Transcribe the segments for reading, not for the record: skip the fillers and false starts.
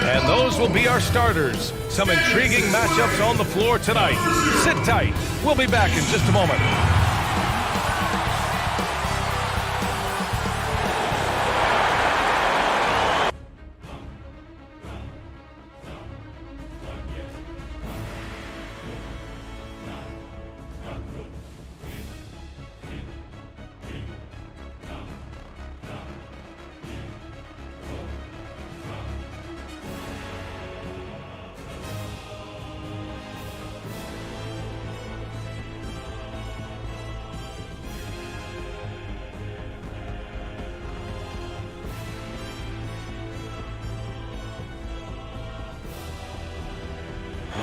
And those will be our starters. Some intriguing matchups on the floor tonight. Sit tight. We'll be back in just a moment.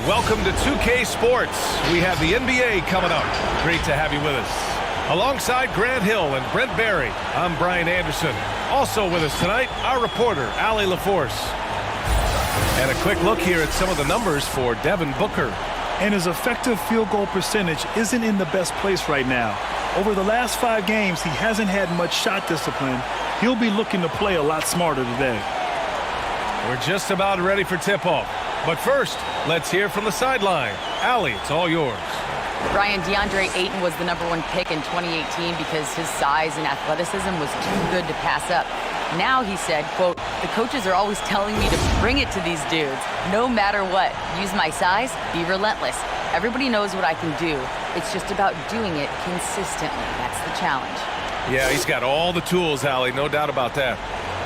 Welcome to 2K Sports. We have the NBA coming up. Great to have you with us. Alongside Grant Hill and Brent Barry, I'm Brian Anderson. Also with us tonight, our reporter, Allie LaForce. And a quick look here at some of the numbers for Devin Booker. And his effective field goal percentage isn't in the best place right now. Over the last 5 games, he hasn't had much shot discipline. He'll be looking to play a lot smarter today. We're just about ready for tip-off. But first, let's hear from the sideline. Allie, it's all yours. Brian, DeAndre Ayton was the #1 pick in 2018 because his size and athleticism was too good to pass up. Now he said, quote, "The coaches are always telling me to bring it to these dudes. No matter what, use my size, be relentless. Everybody knows what I can do. It's just about doing it consistently. That's the challenge." Yeah, he's got all the tools, Allie, no doubt about that.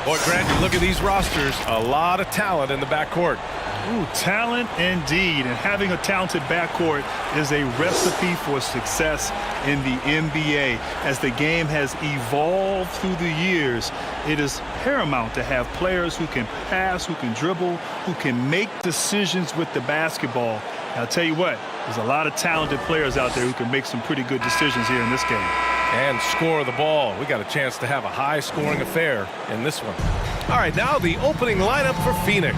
Boy, Grant, you look at these rosters, a lot of talent in the backcourt. Ooh, talent indeed. And having a talented backcourt is a recipe for success in the NBA. As the game has evolved through the years, it is paramount to have players who can pass, who can dribble, who can make decisions with the basketball. And I'll tell you what, there's a lot of talented players out there who can make some pretty good decisions here in this game. And score the ball. We got a chance to have a high-scoring affair in this one. All right, now the opening lineup for Phoenix.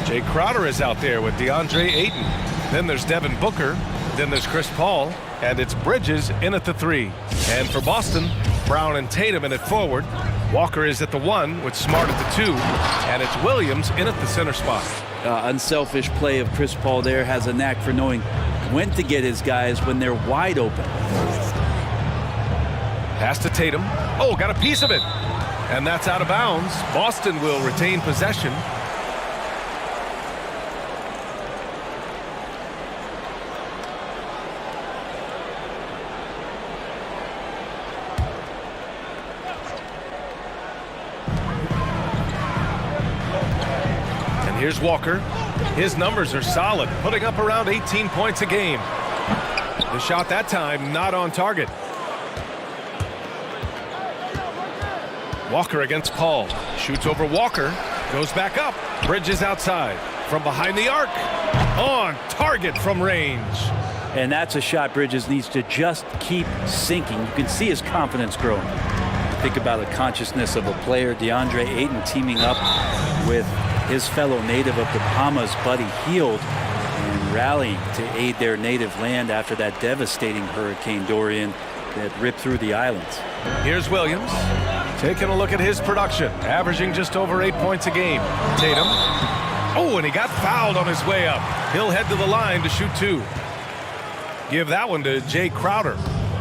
Jay Crowder is out there with DeAndre Ayton. Then there's Devin Booker. Then there's Chris Paul. And it's Bridges in at the 3. And for Boston, Brown and Tatum in at forward. Walker is at the 1 with Smart at the 2. And it's Williams in at the center spot. Unselfish play of Chris Paul there. Has a knack for knowing when to get his guys when they're wide open. Pass to Tatum. Oh, got a piece of it. And that's out of bounds. Boston will retain possession. Here's Walker. His numbers are solid, putting up around 18 points a game. The shot that time not on target. Walker against Paul. Shoots over Walker. Goes back up. Bridges outside. From behind the arc. On target from range. And that's a shot Bridges needs to just keep sinking. You can see his confidence growing. Think about the consciousness of a player. DeAndre Ayton teaming up with his fellow native of the Bahamas, Buddy Hield, and rallying to aid their native land after that devastating Hurricane Dorian that ripped through the islands. Here's Williams taking a look at his production, averaging just over 8 points a game. Tatum. Oh, and he got fouled on his way up. He'll head to the line to shoot 2. Give that one to Jay Crowder.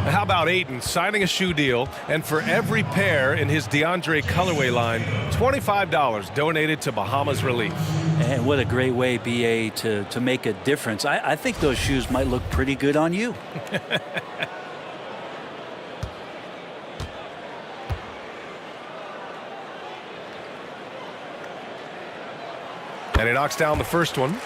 How about Ayton signing a shoe deal, and for every pair in his DeAndre colorway line, $25 donated to Bahamas Relief. And what a great way, BA, to make a difference. I think those shoes might look pretty good on you. And he knocks down the first one.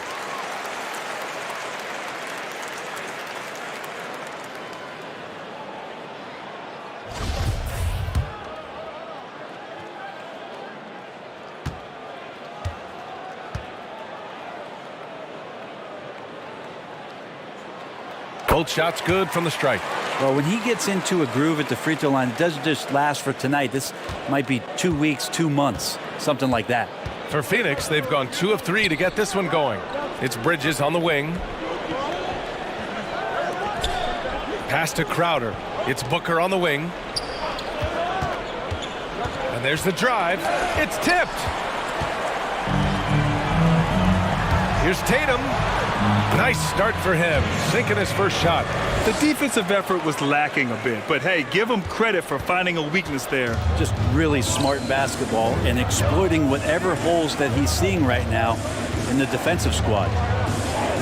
Both shots good from the stripe. Well, when he gets into a groove at the free throw line, it doesn't just last for tonight. This might be 2 weeks, 2 months, something like that. For Phoenix, they've gone 2 of 3 to get this one going. It's Bridges on the wing. Pass to Crowder. It's Booker on the wing. And there's the drive. It's tipped. Here's Tatum. Nice start for him, sinking his first shot. The defensive effort was lacking a bit, but hey, give him credit for finding a weakness there. Just really smart basketball and exploiting whatever holes that he's seeing right now in the defensive squad.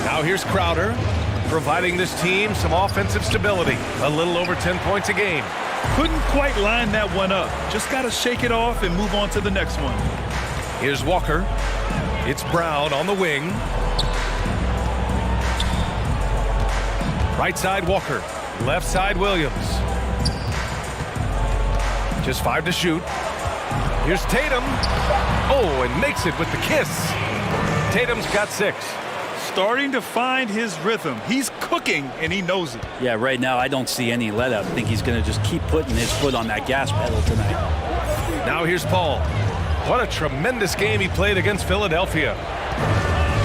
Now here's Crowder, providing this team some offensive stability. A little over 10 points a game. Couldn't quite line that one up. Just got to shake it off and move on to the next one. Here's Walker. It's Brown on the wing. Right side Walker, left side Williams. Just 5 to shoot. Here's Tatum. Oh, and makes it with the kiss. Tatum's got 6. Starting to find his rhythm. He's cooking, and he knows it. Yeah, right now I don't see any let up. I think he's going to just keep putting his foot on that gas pedal tonight. Now here's Paul. What a tremendous game he played against Philadelphia.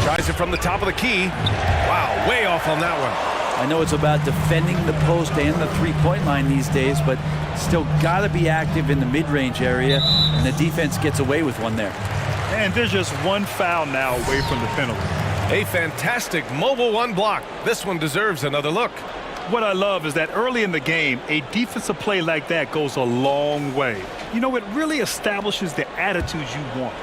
Tries it from the top of the key. Wow, way off on that one. I know it's about defending the post and the three-point line these days, but still got to be active in the mid-range area, and the defense gets away with one there. And there's just one foul now away from the penalty. A fantastic mobile one block. This one deserves another look. What I love is that early in the game, a defensive play like that goes a long way. You know, it really establishes the attitude you want.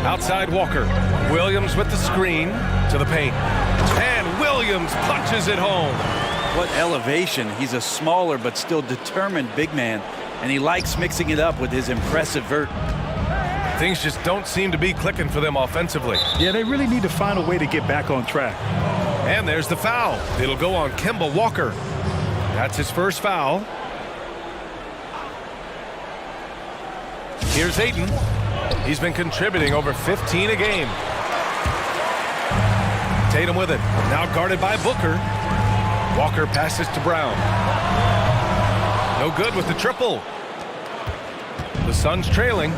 Outside Walker. Williams with the screen to the paint. And Williams punches it home. What elevation. He's a smaller but still determined big man, and he likes mixing it up with his impressive vert. Things just don't seem to be clicking for them offensively. Yeah, they really need to find a way to get back on track. And there's the foul. It'll go on Kemba Walker. That's his first foul. Here's Ayton. He's been contributing over 15 a game. Tatum with it. Now guarded by Booker. Walker passes to Brown. No good with the triple. The Suns trailing.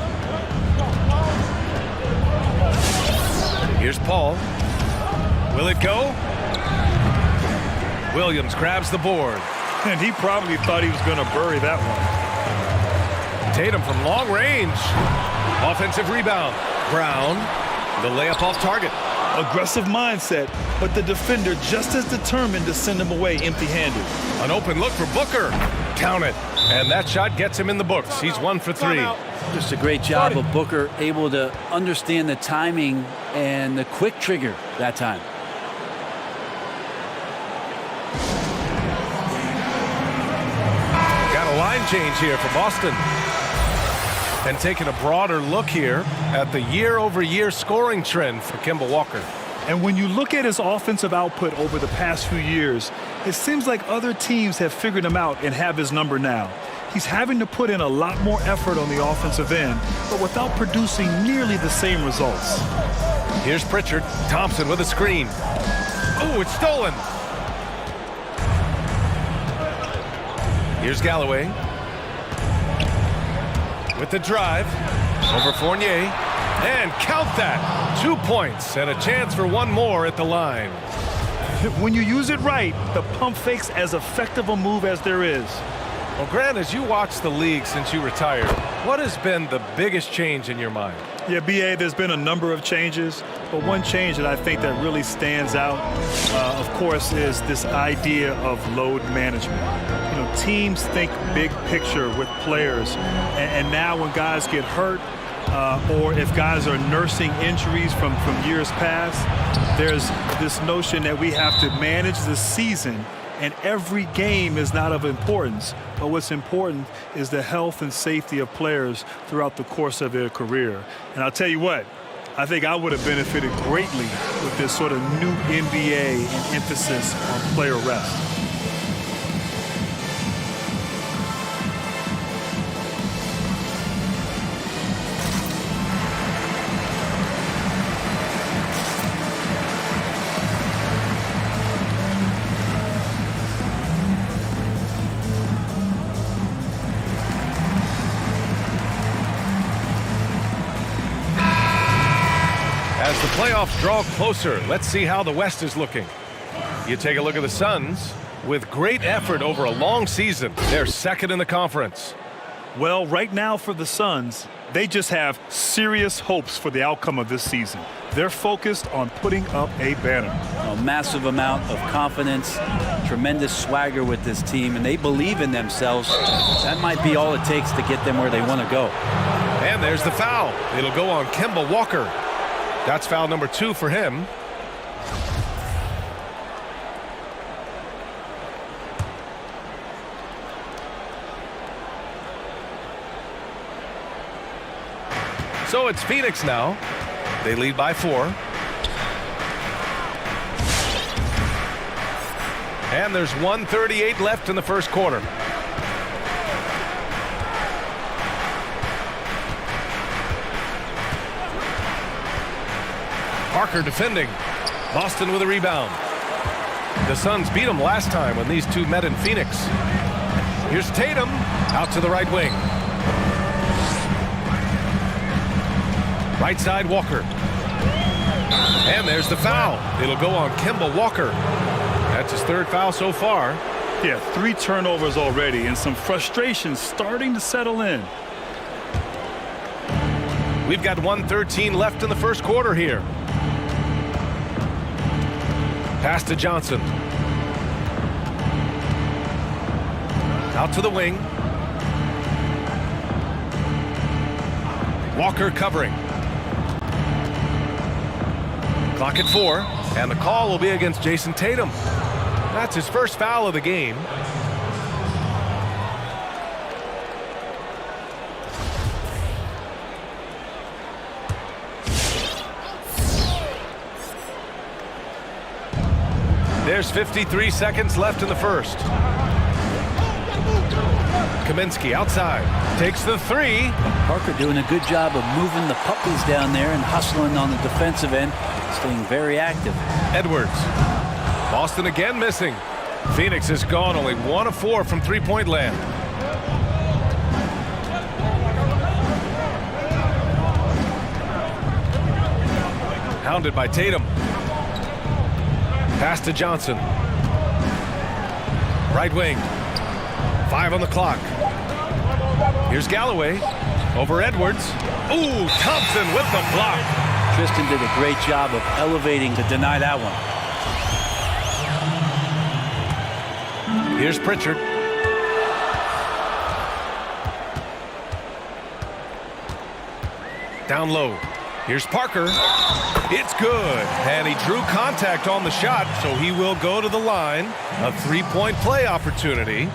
Here's Paul. Will it go? Williams grabs the board. And he probably thought he was going to bury that one. Tatum from long range. Offensive rebound. Brown, the layup off target. Aggressive mindset, but the defender just as determined to send him away empty-handed. An open look for Booker. Count it. And that shot gets him in the books. He's 1 for 3. Just a great job of Booker, able to understand the timing and the quick trigger that time. Got a line change here for Boston. And taking a broader look here at the year-over-year scoring trend for Kemba Walker. And when you look at his offensive output over the past few years, it seems like other teams have figured him out and have his number now. He's having to put in a lot more effort on the offensive end, but without producing nearly the same results. Here's Pritchard. Thompson with a screen. Oh, it's stolen. Here's Galloway. With the drive, over Fournier, and count that. 2 points and a chance for one more at the line. When you use it right, the pump fake's as effective a move as there is. Well, Grant, as you watch the league since you retired, what has been the biggest change in your mind? Yeah, B.A., there's been a number of changes, but one change that I think that really stands out, of course, is this idea of load management. You know, teams think big picture with players, and now when guys get hurt, or if guys are nursing injuries from years past, there's this notion that we have to manage the season, and every game is not of importance. But what's important is the health and safety of players throughout the course of their career. And I'll tell you what, I think I would have benefited greatly with this sort of new NBA and emphasis on player rest. As the playoffs draw closer, let's see how the West is looking. You take a look at the Suns. With great effort over a long season, they're second in the conference. Well, right now for the Suns, they just have serious hopes for the outcome of this season. They're focused on putting up a banner. A massive amount of confidence, tremendous swagger with this team, and they believe in themselves. That might be all it takes to get them where they want to go. And there's the foul. It'll go on Kemba Walker. That's foul number 2 for him. So it's Phoenix now. They lead by 4. And there's 1:38 left in the first quarter. Parker defending. Boston with a rebound. The Suns beat them last time when these two met in Phoenix. Here's Tatum out to the right wing. Right side, Walker. And there's the foul. It'll go on Kemba Walker. That's his 3rd foul so far. Yeah, 3 turnovers already and some frustration starting to settle in. We've got 1:13 left in the first quarter here. Pass to Johnson. Out to the wing. Walker covering. Clock at 4, and the call will be against Jason Tatum. That's his first foul of the game. There's 53 seconds left in the first. Kaminsky outside. Takes the 3. Parker doing a good job of moving the puppies down there and hustling on the defensive end, staying very active. Edwards. Boston again missing. Phoenix has gone only 1 of 4 from three-point land. Hounded by Tatum. Pass to Johnson. Right wing. 5 on the clock. Here's Galloway. Over Edwards. Ooh, Thompson with the block. Tristan did a great job of elevating to deny that one. Here's Pritchard. Down low. Here's Parker. It's good. And he drew contact on the shot, so he will go to the line. A 3-point play opportunity.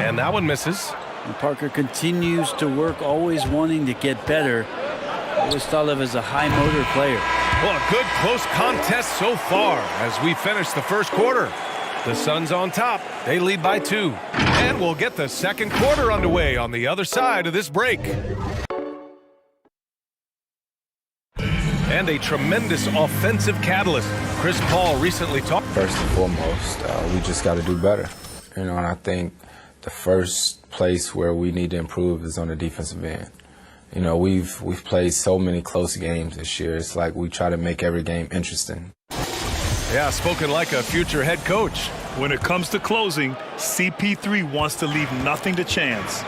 And that one misses. And Parker continues to work, always wanting to get better. Always thought of as a high motor player. Well, a good close contest so far as we finish the first quarter. The Suns on top. They lead by 2. And we'll get the second quarter underway on the other side of this break. And a tremendous offensive catalyst. Chris Paul recently talked. First and foremost, we just got to do better. You know, and I think the first place where we need to improve is on the defensive end. You know, we've played so many close games this year. It's like we try to make every game interesting. Yeah, spoken like a future head coach. When it comes to closing, CP3 wants to leave nothing to chance.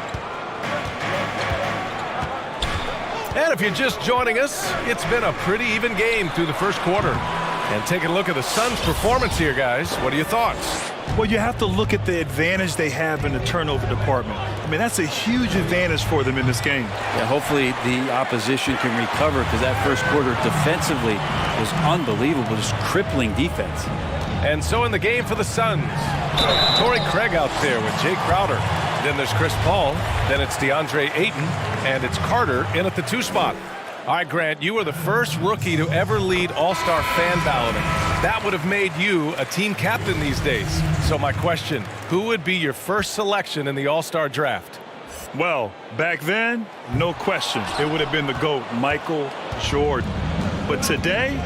And if you're just joining us, it's been a pretty even game through the first quarter. And taking a look at the Suns' performance here, guys, what are your thoughts? Well, you have to look at the advantage they have in the turnover department. I mean, that's a huge advantage for them in this game. Yeah, hopefully the opposition can recover, because that first quarter defensively was unbelievable, just crippling defense. And so in the game for the Suns, Torrey Craig out there with Jay Crowder. Then there's Chris Paul. Then it's DeAndre Ayton. And it's Carter in at the 2 spot. All right, Grant, you were the first rookie to ever lead All-Star fan balloting. That would have made you a team captain these days. So my question, who would be your first selection in the All-Star draft? Well, back then, no question. It would have been the GOAT, Michael Jordan. But today,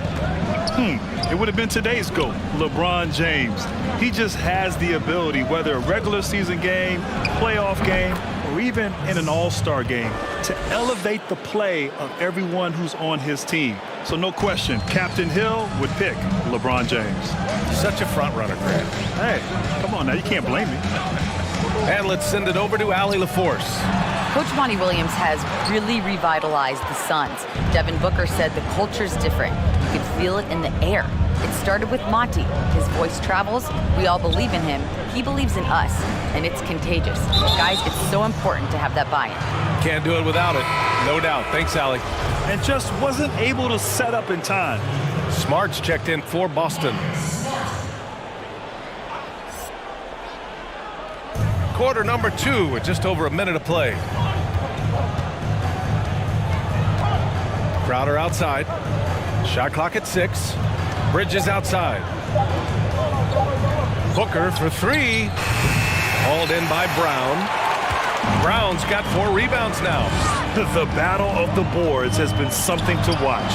it would have been today's GOAT, LeBron James. He just has the ability, whether a regular season game, playoff game, or even in an all-star game, to elevate the play of everyone who's on his team. So no question, Captain Hill would pick LeBron James. Such a front runner, Grant. Hey, come on now, you can't blame me. And let's send it over to Allie LaForce. Coach Monty Williams has really revitalized the Suns. Devin Booker said the culture's different. You can feel it in the air. It started with Monty. His voice travels. We all believe in him. He believes in us, and it's contagious. Guys, it's so important to have that buy-in. Can't do it without it. No doubt. Thanks, Allie. And just wasn't able to set up in time. Smart's checked in for Boston. Quarter number 2 with just over a minute to play. Crowder outside. Shot clock at 6. Bridges outside. Booker for 3. Hauled in by Brown. Brown's got 4 rebounds now. The battle of the boards has been something to watch.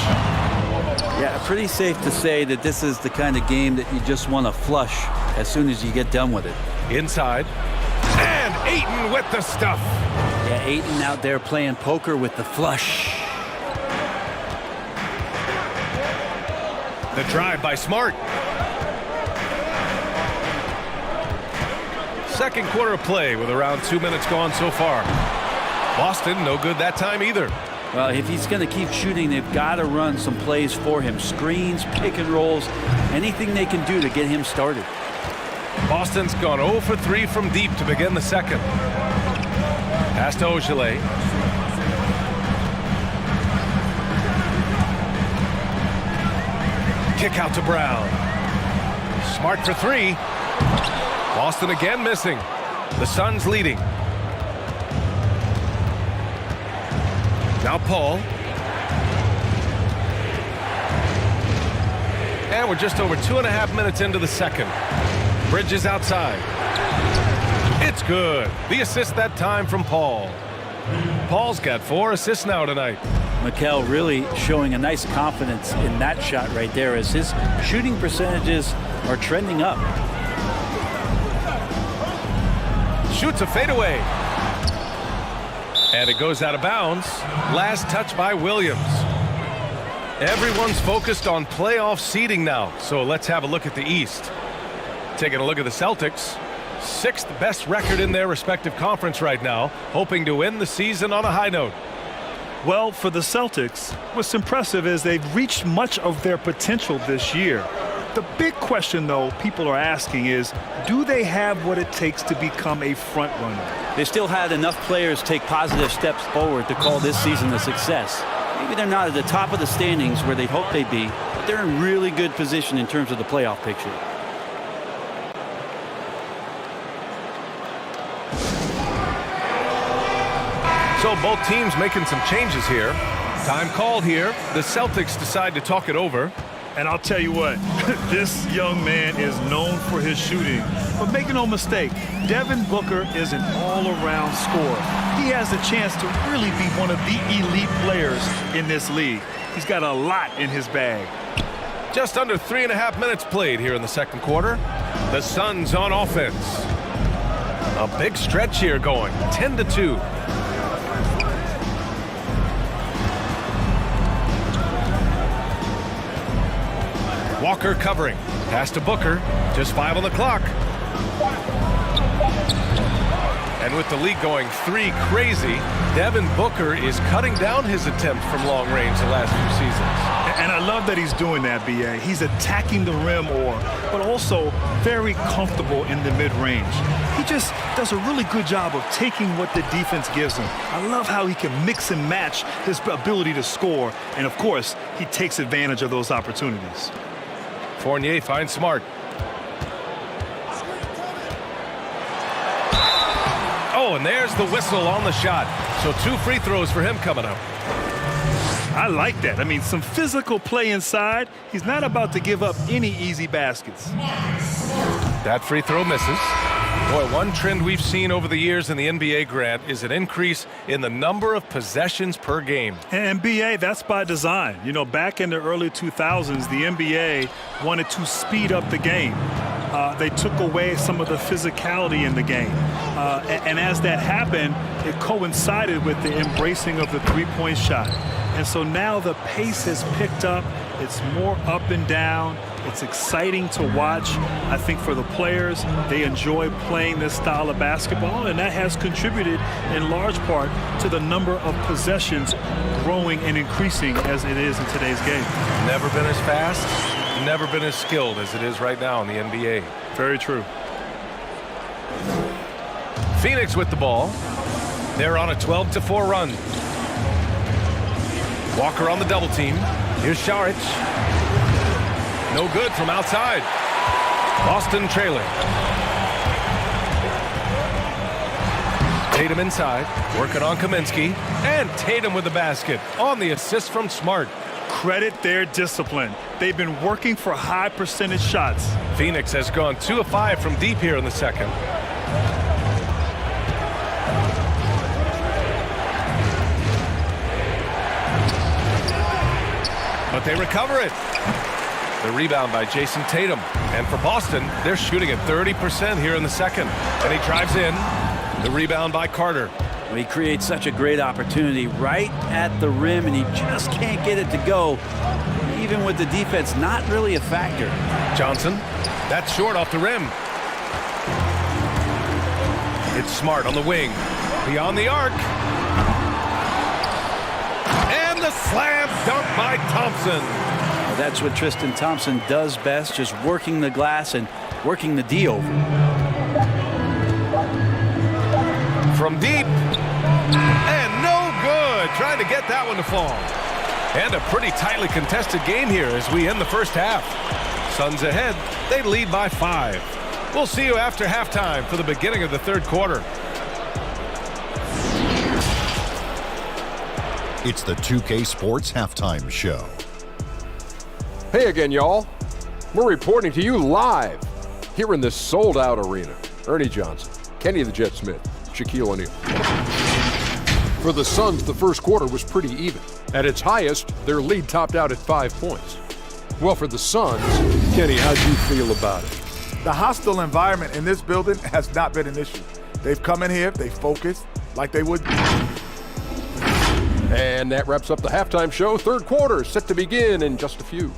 Yeah, pretty safe to say that this is the kind of game that you just want to flush as soon as you get done with it. Inside. And Ayton with the stuff. Yeah, Ayton out there playing poker with the flush. The drive by Smart. Second quarter of play with around 2 minutes gone so far. Boston, no good that time either. Well, if he's going to keep shooting, they've got to run some plays for him. Screens, pick and rolls, anything they can do to get him started. Boston's gone 0 for 3 from deep to begin the second. Pass to Ogilvy. Kick out to Brown. Smart for 3. Boston again missing. The Suns leading. Now Paul. And we're just over 2.5 minutes into the second. Bridges outside. It's good. The assist that time from Paul. Paul's got 4 assists now tonight. Mikel really showing a nice confidence in that shot right there as his shooting percentages are trending up. Shoots a fadeaway. And it goes out of bounds. Last touch by Williams. Everyone's focused on playoff seeding now, so let's have a look at the East. Taking a look at the Celtics. 6th best record in their respective conference right now, hoping to end the season on a high note. Well, for the Celtics, what's impressive is they've reached much of their potential this year. The big question, though, people are asking is, do they have what it takes to become a front runner? They still had enough players take positive steps forward to call this season a success. Maybe they're not at the top of the standings where they'd hope they'd be, but they're in really good position in terms of the playoff picture. So both teams making some changes here. Time called here. The Celtics decide to talk it over. And I'll tell you what, this young man is known for his shooting. But make no mistake, Devin Booker is an all-around scorer. He has a chance to really be one of the elite players in this league. He's got a lot in his bag. Just under 3.5 minutes played here in the second quarter. The Suns on offense. A big stretch here going, 10-2. Walker covering. Pass to Booker. Just 5 on the clock. And with the league going 3 crazy, Devin Booker is cutting down his attempts from long range the last few seasons. And I love that he's doing that, B.A. He's attacking the rim more, but also very comfortable in the mid-range. He just does a really good job of taking what the defense gives him. I love how he can mix and match his ability to score. And, of course, he takes advantage of those opportunities. Fournier finds Smart. Oh, and there's the whistle on the shot. So 2 free throws for him coming up. I like that. I mean, some physical play inside. He's not about to give up any easy baskets. That free throw misses. Boy, one trend we've seen over the years in the NBA, Grant, is an increase in the number of possessions per game. And B.A., that's by design. You know, back in the early 2000s, the NBA wanted to speed up the game. They took away some of the physicality in the game. And as that happened, it coincided with the embracing of the three-point shot. And so now the pace has picked up. It's more up and down. It's exciting to watch. I think for the players, they enjoy playing this style of basketball, and that has contributed in large part to the number of possessions growing and increasing as it is in today's game. Never been as fast, never been as skilled as it is right now in the NBA. Very true. Phoenix with the ball. They're on a 12-4 run. Walker on the double team. Here's Šarić. No good from outside. Boston trailing. Tatum inside, working on Kaminsky. And Tatum with the basket on the assist from Smart. Credit their discipline. They've been working for high percentage shots. Phoenix has gone 2 of 5 from deep here in the second. But they recover it. The rebound by Jason Tatum. And for Boston, they're shooting at 30% here in the second. And he drives in. The rebound by Carter. Well, he creates such a great opportunity right at the rim, and he just can't get it to go, even with the defense not really a factor. Johnson, that's short off the rim. It's Smart on the wing. Beyond the arc. And the slam dunk by Thompson. Well, that's what Tristan Thompson does best, just working the glass and working the D over. From deep. And no good. Trying to get that one to fall. And a pretty tightly contested game here as we end the first half. Suns ahead. They lead by 5. We'll see you after halftime for the beginning of the third quarter. It's the 2K Sports Halftime Show. Hey again, y'all. We're reporting to you live here in this sold-out arena. Ernie Johnson, Kenny the Jet Smith, Shaquille O'Neal. For the Suns, the first quarter was pretty even. At its highest, their lead topped out at 5 points. Well, for the Suns, Kenny, how'd you feel about it? The hostile environment in this building has not been an issue. They've come in here, they focused like they would. And that wraps up the halftime show. Third quarter is set to begin in just a few.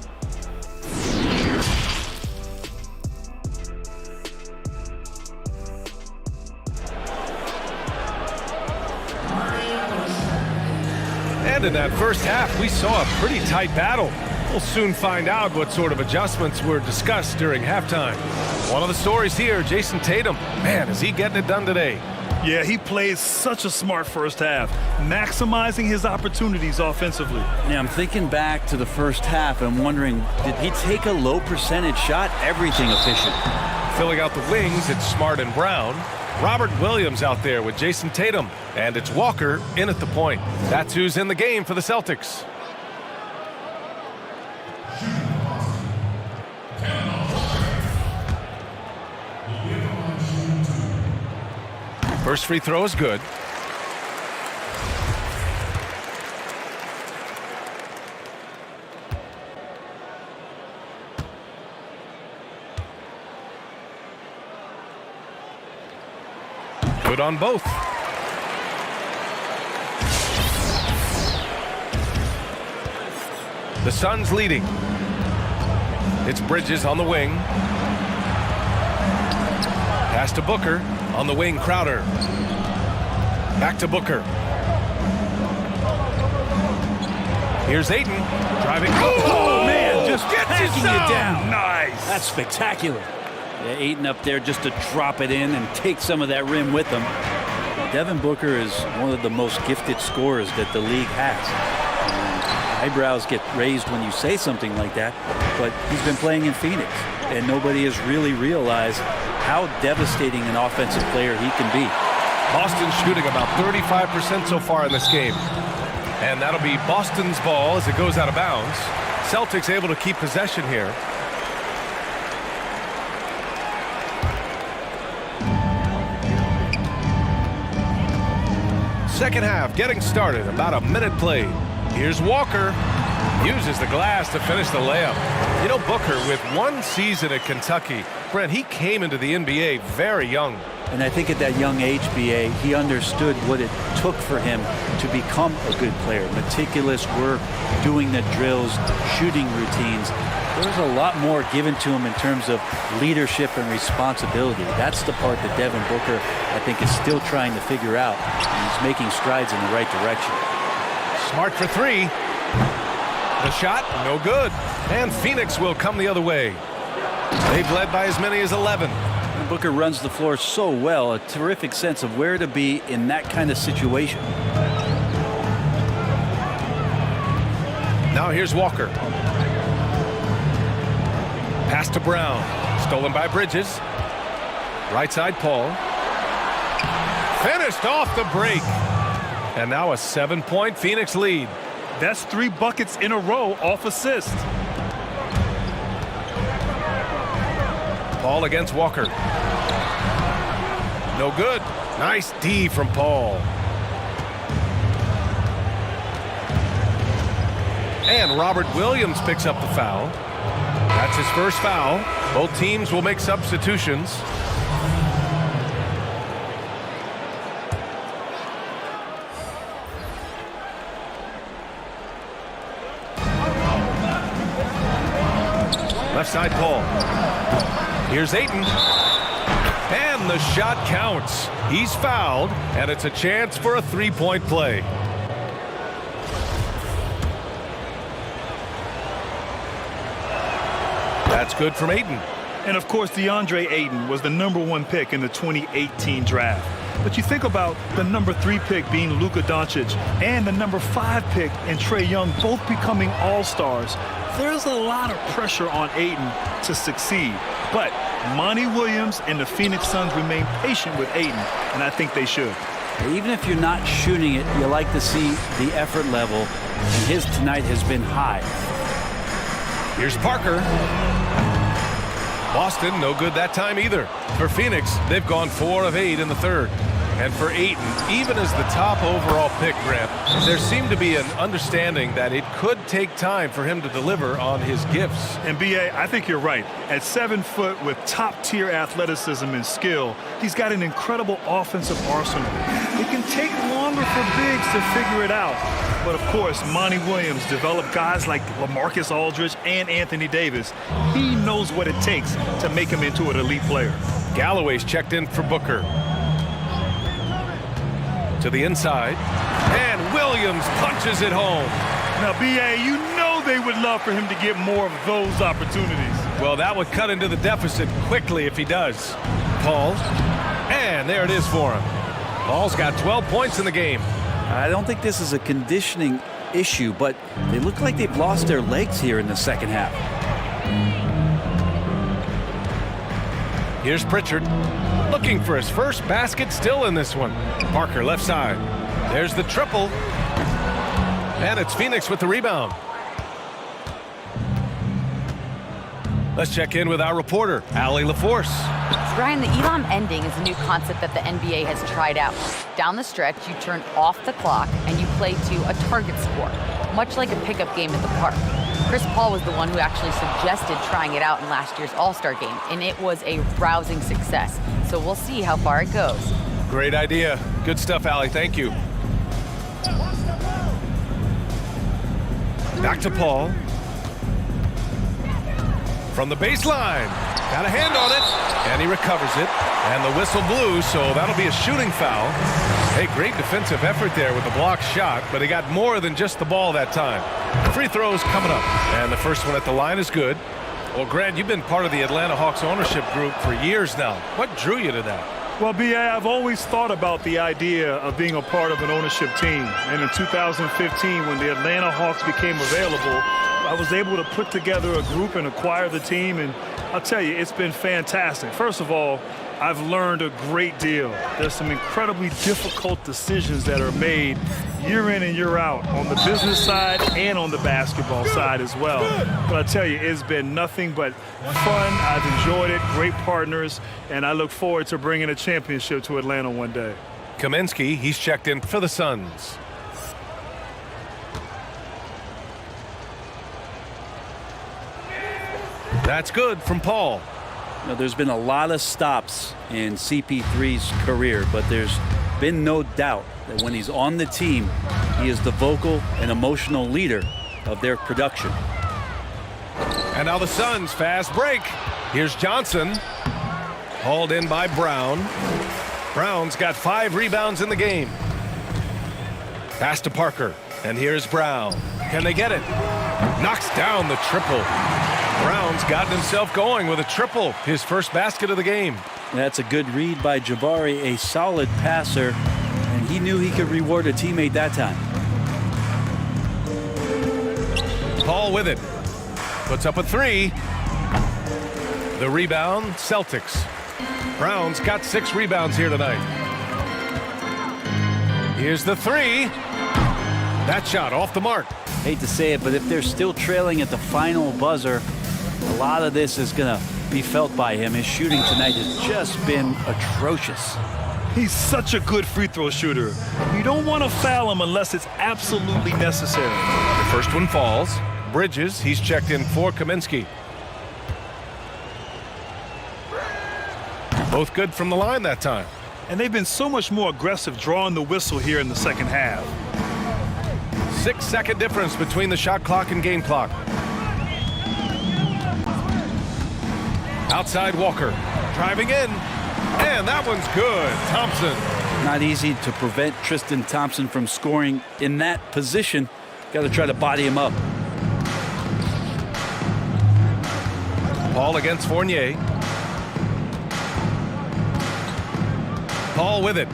And in that first half, we saw a pretty tight battle. We'll soon find out what sort of adjustments were discussed during halftime. One of the stories here, Jason Tatum. Man, is he getting it done today? Yeah, he played such a smart first half, maximizing his opportunities offensively. Yeah, I'm thinking back to the first half, and I'm wondering, did he take a low percentage shot? Everything efficient. Filling out the wings, it's Smart and Brown. Robert Williams out there with Jason Tatum. And it's Walker in at the point. That's who's in the game for the Celtics. First free throw is good. Good on both. The Suns leading. It's Bridges on the wing. Pass to Booker. On the wing, Crowder. Back to Booker. Here's Ayton. Driving. Oh, man, just gets packing you down. Nice. That's spectacular. Yeah, Ayton up there just to drop it in and take some of that rim with him. Devin Booker is one of the most gifted scorers that the league has. And eyebrows get raised when you say something like that, but he's been playing in Phoenix, and nobody has really realized how devastating an offensive player he can be. Boston shooting about 35% so far in this game. And that'll be Boston's ball as it goes out of bounds. Celtics able to keep possession here. Second half getting started, about a minute played. Here's Walker. Uses the glass to finish the layup. You know, Booker, with one season at Kentucky, Brent, he came into the NBA very young. And I think at that young age, B.A., he understood what it took for him to become a good player. Meticulous work, doing the drills, shooting routines. There's a lot more given to him in terms of leadership and responsibility. That's the part that Devin Booker, I think, is still trying to figure out. And he's making strides in the right direction. Smart for three. The shot, no good. And Phoenix will come the other way. They've led by as many as 11. Booker runs the floor so well, a terrific sense of where to be in that kind of situation. Now here's Walker. Pass to Brown. Stolen by Bridges. Right side, Paul. Finished off the break. And now a 7-point Phoenix lead. That's 3 buckets in a row off assist. Paul against Walker. No good. Nice D from Paul. And Robert Williams picks up the foul. That's his first foul. Both teams will make substitutions. Left side, Paul. Here's Ayton. And the shot counts. He's fouled, and it's a chance for a three-point play. That's good from Ayton. And of course, DeAndre Ayton was the #1 pick in the 2018 draft. But you think about the #3 pick being Luka Doncic and the #5 pick in Trae Young both becoming all-stars. There's a lot of pressure on Ayton to succeed. But Monty Williams and the Phoenix Suns remain patient with Ayton, and I think they should. Even if you're not shooting it, you like to see the effort level, and his tonight has been high. Here's Parker. Boston, no good that time either. For Phoenix, they've gone 4 of 8 in the third. And for Ayton, even as the top overall pick, Grant, there seemed to be an understanding that it could take time for him to deliver on his gifts. And B.A., I think you're right. At 7 foot with top-tier athleticism and skill, he's got an incredible offensive arsenal. It can take longer for bigs to figure it out. But, of course, Monty Williams developed guys like LaMarcus Aldridge and Anthony Davis. He knows what it takes to make him into an elite player. Galloway's checked in for Booker. To the inside. And Williams punches it home. Now, B.A., you know they would love for him to get more of those opportunities. Well, that would cut into the deficit quickly if he does. Paul. And there it is for him. Paul's got 12 points in the game. I don't think this is a conditioning issue, but they look like they've lost their legs here in the second half. Here's Pritchard. Looking for his first basket, still in this one. Parker left side. There's the triple. And it's Phoenix with the rebound. Let's check in with our reporter, Allie LaForce. Brian, the ENM ending is a new concept that the NBA has tried out. Down the stretch, you turn off the clock and you play to a target score, much like a pickup game at the park. Chris Paul was the one who actually suggested trying it out in last year's All-Star game, and it was a rousing success. So we'll see how far it goes. Great idea. Good stuff, Allie. Thank you. Back to Paul. From the baseline. Got a hand on it. And he recovers it. And the whistle blew, so that'll be a shooting foul. Hey, great defensive effort there with the block shot, but he got more than just the ball that time. Free throws coming up. And the first one at the line is good. Well, Grant, you've been part of the Atlanta Hawks ownership group for years now. What drew you to that? Well, B.A., I've always thought about the idea of being a part of an ownership team. And in 2015, when the Atlanta Hawks became available, I was able to put together a group and acquire the team. And I'll tell you, it's been fantastic. First of all, I've learned a great deal. There's some incredibly difficult decisions that are made year in and year out on the business side and on the basketball side as well. But I tell you, it's been nothing but fun. I've enjoyed it, great partners, and I look forward to bringing a championship to Atlanta one day. Kaminsky, he's checked in for the Suns. That's good from Paul. Now, there's been a lot of stops in CP3's career, but there's been no doubt that when he's on the team, he is the vocal and emotional leader of their production. And now the Suns, fast break. Here's Johnson, hauled in by Brown. Brown's got 5 rebounds in the game. Pass to Parker, and here's Brown. Can they get it? Knocks down the triple. Brown's gotten himself going with a triple, his first basket of the game. That's a good read by Jabari, a solid passer, and he knew he could reward a teammate that time. Paul with it. Puts up a 3. The rebound, Celtics. Brown's got 6 rebounds here tonight. Here's the 3. That shot off the mark. Hate to say it, but if they're still trailing at the final buzzer, a lot of this is going to be felt by him. His shooting tonight has just been atrocious. He's such a good free throw shooter. You don't want to foul him unless it's absolutely necessary. The first one falls. Bridges, he's checked in for Kaminsky. Both good from the line that time. And they've been so much more aggressive drawing the whistle here in the second half. 6-second difference between the shot clock and game clock. Outside Walker, driving in, and that one's good. Thompson. Not easy to prevent Tristan Thompson from scoring in that position. Got to try to body him up. Paul against Fournier. Paul with it.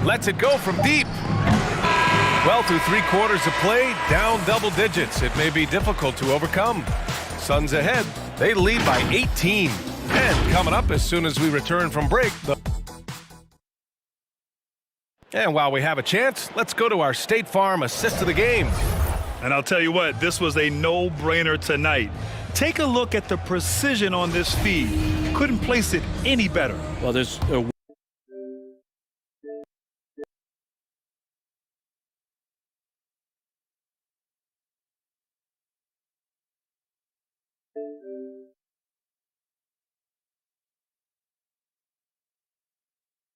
Lets it go from deep. Well, through 3 quarters of play, down double digits. It may be difficult to overcome. Suns ahead. They lead by 18. And coming up as soon as we return from break. And while we have a chance, let's go to our State Farm assist of the game. And I'll tell you what, this was a no-brainer tonight. Take a look at the precision on this feed. Couldn't place it any better. Well, there's a